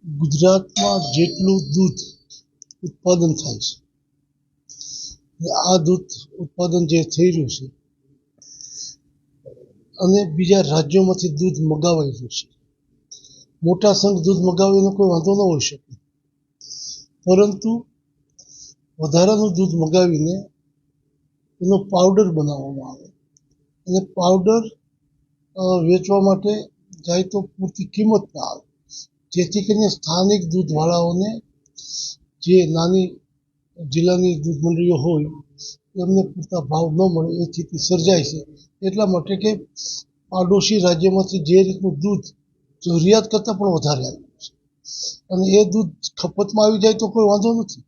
ગુજરાતમાં જેટલું દૂધ ઉત્પાદન થાય છે, આ દૂધ ઉત્પાદન જે થઈ રહ્યું છે અને બીજા રાજ્યોમાંથી દૂધ મગાવાઈ રહ્યું છે, મોટા સંઘ દૂધ મગાવીને કોઈ વાંધો ન હોઈ શકે, પરંતુ વધારાનું દૂધ મગાવીને એનો પાવડર બનાવવામાં આવે અને પાવડર વેચવા માટે જાય તો પૂરતી કિંમત ના આવે, જેથી કરીને સ્થાનિક દૂધવાળાઓને જે નાની જિલ્લાની દૂધ મંડળીઓ હોય એમને પૂરતા ભાવ ન મળે એ સ્થિતિ સર્જાય છે. એટલા માટે કે પાડોશી રાજ્યમાંથી જે રીતનું દૂધ જરૂરિયાત કરતાં પણ વધારે આવ્યું છે અને એ દૂધ ખપતમાં આવી જાય તો કોઈ વાંધો નથી,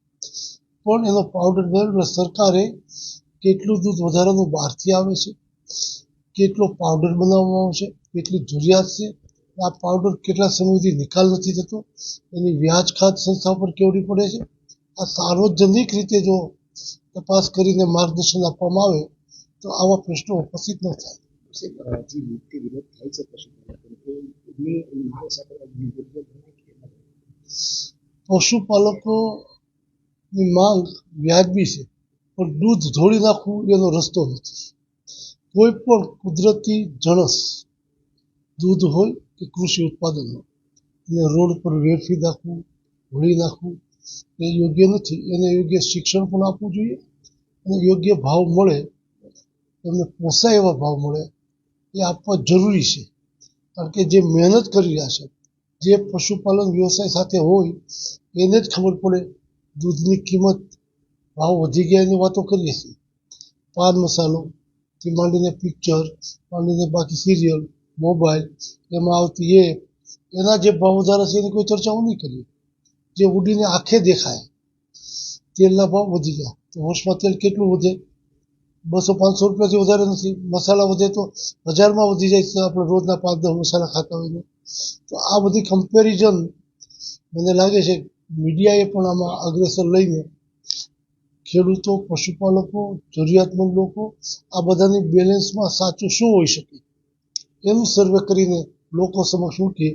પણ એનો પાવડર એટલે સરકારે કેટલું દૂધ વધારાનું બહારથી આવે છે, કેટલો પાવડર બનાવવામાં આવશે, કેટલી જરૂરિયાત છે, આ પાવડર કેટલા સમય સુધી નિકાલ નથી થતો, એની વ્યાજ ખાત સંસ્થા પર કેવડી પડે છે. આ સાર્વજનિક રીતે જો તપાસ કરીને માર્ગદર્શન આપવામાં આવે તો આવા પ્રશ્નો ઉપસ્થિત ન થાય. પશુપાલકોની માંગ વ્યાજબી છે, પણ દૂધ ધોળી નાખવું એનો રસ્તો નથી. કોઈ પણ કુદરતી જણસ દૂધ હોય કે કૃષિ ઉત્પાદન હોય એને રોડ પર વેડફી નાખવું, ધોળી નાખવું એ યોગ્ય નથી. એને યોગ્ય શિક્ષણ પણ આપવું જોઈએ અને યોગ્ય ભાવ મળે, એમને પોસાય એવા ભાવ મળે એ આપવા જરૂરી છે. કારણ કે જે મહેનત કરી રહ્યા છે, જે પશુપાલન વ્યવસાય સાથે હોય એને જ ખબર પડે દૂધની કિંમત ભાવ વધી ગયા એની વાતો કરીએ છીએ. પાન મસાલોથી માંડીને પિક્ચર માંડીને બાકી સિરિયલ, મોબાઈલ, એમાં આવતી એના જે ભાવ વધારે છે એની કોઈ ચર્ચાઓ નહીં કરીએ. જે ઉડીને આંખે દેખાય તેલના ભાવ વધી ગયા તો વર્ષમાં તેલ કેટલું વધે? 200-500 રૂપિયાથી વધારે નથી. મસાલા વધે તો 1000માં વધી જાય છે, આપણે રોજના 5-10 મસાલા ખાતા હોઈએ તો આ બધી કમ્પેરિઝન મને લાગે છે મીડિયાએ પણ આમાં અગ્રેસર લઈને ખેડૂતો, પશુપાલકો, જરૂરિયાતમંદ લોકો આ બધાની બેલેન્સમાં સાચું શું હોઈ શકે એનું સર્વે કરીને લોકો સમક્ષ મૂકીએ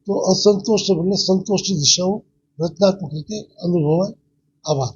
તો અસંતોષ એટલે સંતોષની દિશાઓ રચનાત્મક રીતે અનુભવાય. આભાર.